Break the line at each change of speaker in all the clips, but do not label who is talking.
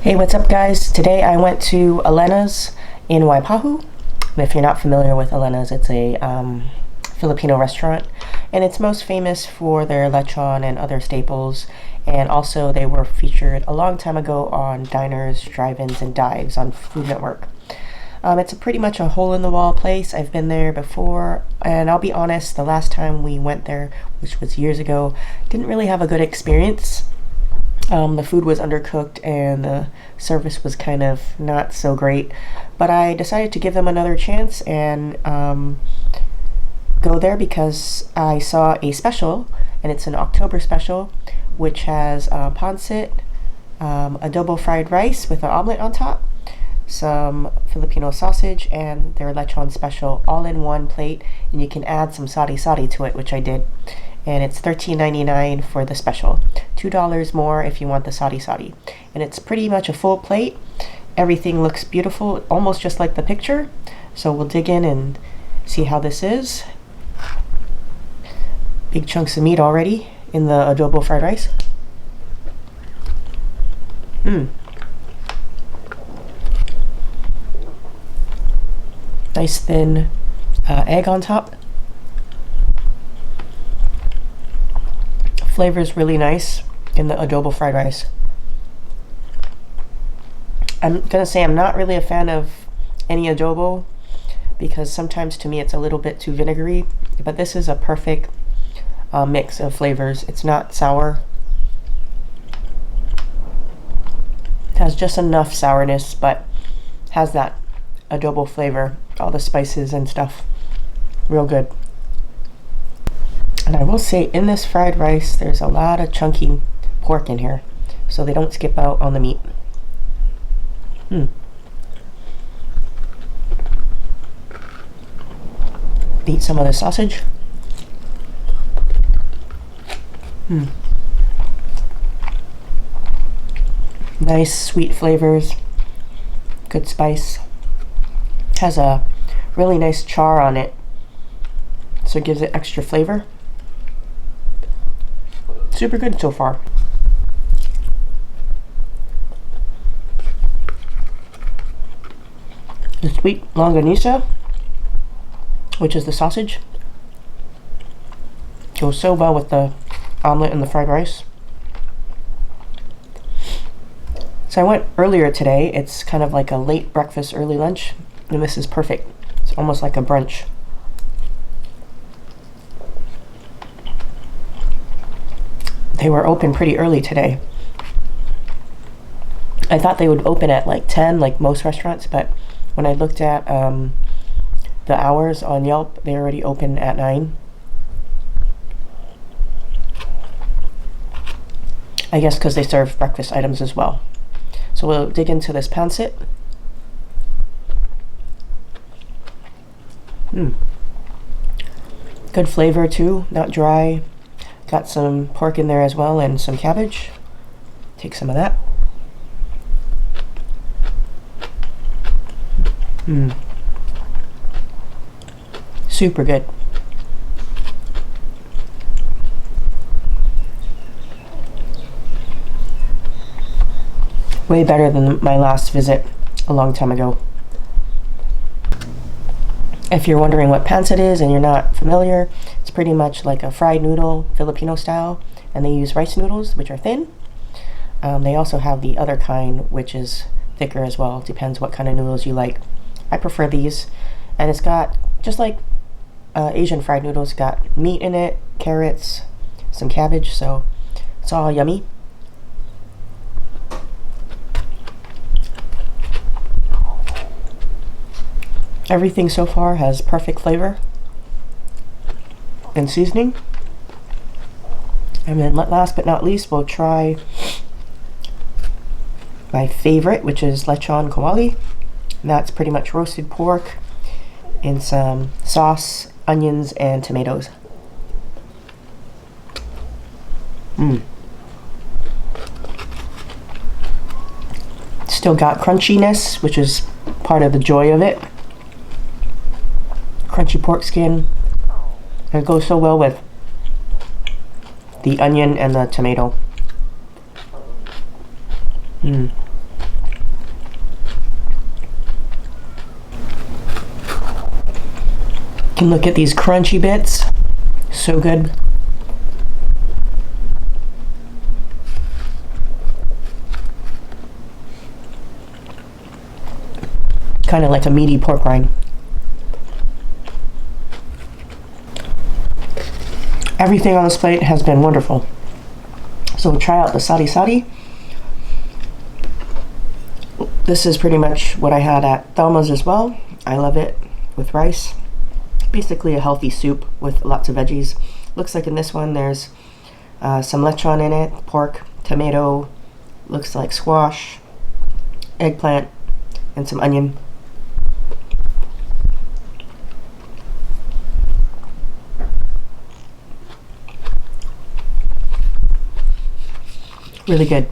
Hey, what's up guys? Today I went to Elena's in Waipahu. If you're not familiar with Elena's, it's a Filipino restaurant, and it's most famous for their lechon and other staples, and also they were featured a long time ago on diners, drive-ins, and dives on Food Network. It's pretty much a hole-in-the-wall place. I've been there before, and I'll be honest, the last time we went there, which was years ago, didn't really have a good experience. The food was undercooked and the service was kind of not so great, but I decided to give them another chance and go there because I saw a special, and it's an October special, which has pancit, adobo fried rice with an omelet on top, some Filipino sausage, and their lechon special all in one plate, and you can add some sari sari to it, which I did. And it's $13.99 for the special, $2 more if you want the sari sari, and it's pretty much a full plate. Everything looks beautiful, almost just like the picture, so we'll dig in and see how this is. Big chunks of meat already in the adobo fried rice. Nice thin egg on top. Flavor is really nice in the adobo fried rice. I'm gonna say I'm not really a fan of any adobo because sometimes to me it's a little bit too vinegary, but this is a perfect mix of flavors. It's not sour. It has just enough sourness, but has that adobo flavor, all the spices and stuff. Real good. And I will say, in this fried rice, there's a lot of chunky pork in here, so they don't skip out on the meat. Eat some of the sausage. Nice sweet flavors, good spice. Has a really nice char on it, so it gives it extra flavor. Super good so far. The sweet Longanisa, which is the sausage, goes so well with the omelet and the fried rice. So I went earlier today. It's kind of like a late breakfast, early lunch, and this is perfect. It's almost like a brunch. They were open pretty early today. I thought they would open at like 10, like most restaurants, but when I looked at the hours on Yelp, they already open at 9. I guess because they serve breakfast items as well. So we'll dig into this pancit. Good flavor too, not dry. Got some pork in there as well and some cabbage. Take some of that. Super good. Way better than my last visit a long time ago. If you're wondering what pancit is and you're not familiar, it's pretty much like a fried noodle, Filipino style, and they use rice noodles, which are thin. They also have the other kind, which is thicker as well. Depends what kind of noodles you like. I prefer these, and it's got, just like Asian fried noodles, got meat in it, carrots, some cabbage, so it's all yummy. Everything so far has perfect flavor and seasoning. And then last but not least, we'll try my favorite, which is Lechon Kawali. And that's pretty much roasted pork in some sauce, onions, and tomatoes. Still got crunchiness, which is part of the joy of it. Crunchy pork skin. And it goes so well with the onion and the tomato. And look at these crunchy bits. So good. Kind of like a meaty pork rind. Everything on this plate has been wonderful. So we'll try out the Sari Sari. This is pretty much what I had at Thelma's as well. I love it with rice. Basically a healthy soup with lots of veggies. Looks like in this one there's some lechon in it, pork, tomato, looks like squash, eggplant, and some onion. Really good.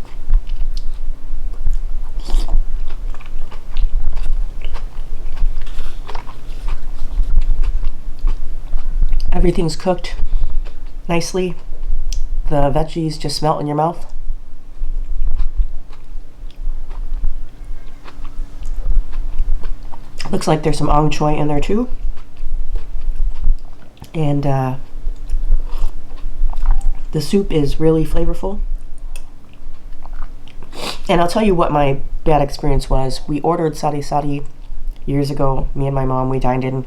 Everything's cooked nicely. The veggies just melt in your mouth. Looks like there's some ong choy in there too. And the soup is really flavorful. And I'll tell you what my bad experience was. We ordered Sari Sari years ago. Me and my mom, we dined in.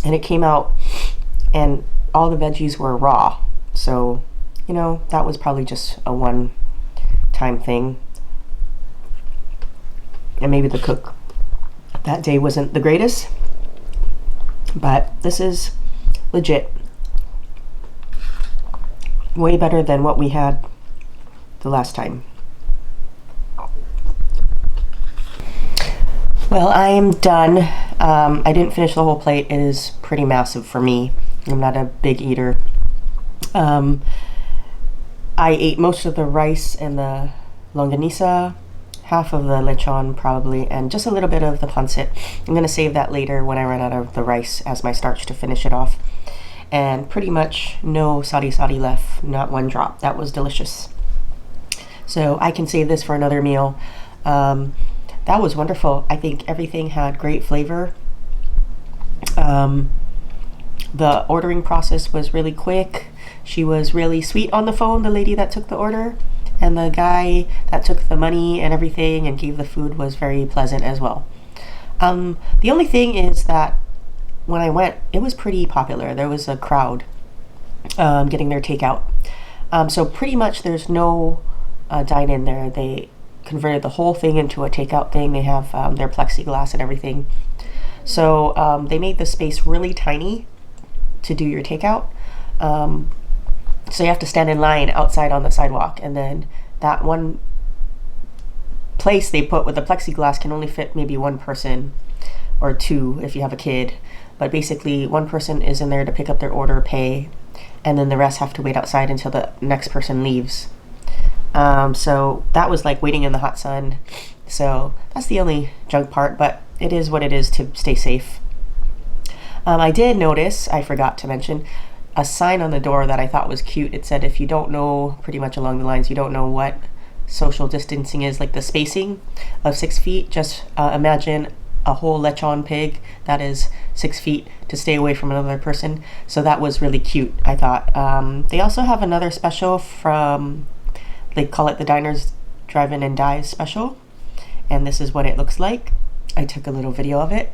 And it came out and all the veggies were raw. So, you know, that was probably just a one-time thing. And maybe the cook that day wasn't the greatest. But this is legit. Way better than what we had the last time. Well, I am done. I didn't finish the whole plate. It is pretty massive for me. I'm not a big eater. I ate most of the rice and the longanisa, half of the lechon probably, and just a little bit of the pancit. I'm gonna save that later when I run out of the rice as my starch to finish it off. And pretty much no sari sari left, not one drop. That was delicious. So I can save this for another meal. That was wonderful. I think everything had great flavor. The ordering process was really quick. She was really sweet on the phone, the lady that took the order, and the guy that took the money and everything and gave the food was very pleasant as well. The only thing is that when I went, it was pretty popular. There was a crowd getting their takeout. So pretty much there's no dine-in there. They converted the whole thing into a takeout thing. They have their plexiglass and everything. So they made the space really tiny to do your takeout. So you have to stand in line outside on the sidewalk, and then that one place they put with the plexiglass can only fit maybe one person or two if you have a kid. But basically one person is in there to pick up their order, pay, and then the rest have to wait outside until the next person leaves. So that was like waiting in the hot sun. So that's the only junk part, but it is what it is to stay safe. I did notice, I forgot to mention, a sign on the door that I thought was cute. It said, if you don't know, pretty much along the lines, you don't know what social distancing is, like the spacing of 6 feet, just imagine a whole lechon pig that is 6 feet to stay away from another person. So that was really cute, I thought. They also have another special from, they call it the Diners, Drive-In and Dives special. And this is what it looks like. I took a little video of it.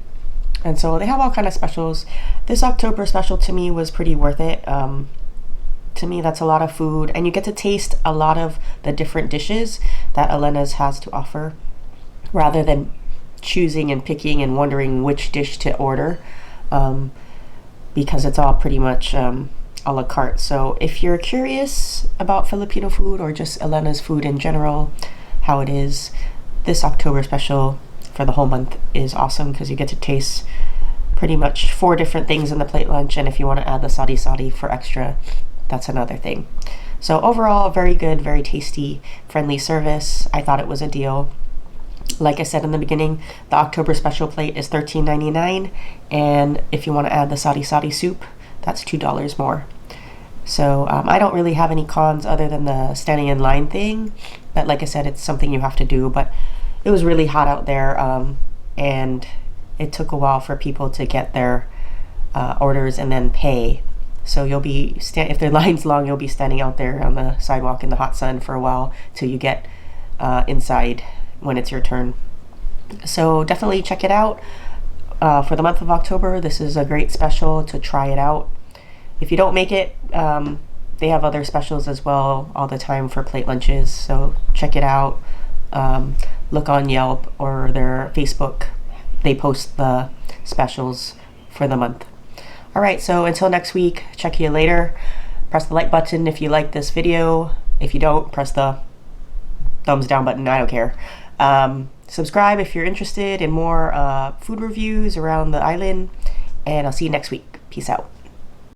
And so they have all kind of specials. This October special to me was pretty worth it. To me, that's a lot of food. And you get to taste a lot of the different dishes that Elena's has to offer, rather than choosing and picking and wondering which dish to order, because it's all pretty much a la carte. So if you're curious about Filipino food or just Elena's food in general, how it is, this October special for the whole month is awesome, because you get to taste pretty much 4 different things in the plate lunch, and if you want to add the sari sari for extra, that's another thing. So overall, very good, very tasty, friendly service. I thought it was a deal. Like I said in the beginning, the October special plate is $13.99, and if you want to add the sari sari soup, that's $2 more. So I don't really have any cons other than the standing in line thing, but like I said, it's something you have to do. But it was really hot out there, and it took a while for people to get their orders and then pay. So you'll be if the line's long, you'll be standing out there on the sidewalk in the hot sun for a while till you get inside when it's your turn. So definitely check it out. For the month of October, this is a great special to try it out. If you don't make it, they have other specials as well all the time for plate lunches. So check it out. Look on Yelp or their Facebook. They post the specials for the month. All right, so until next week, check you later. Press the like button if you like this video. If you don't, press the thumbs down button. I don't care. Subscribe if you're interested in more food reviews around the island. And I'll see you next week. Peace out.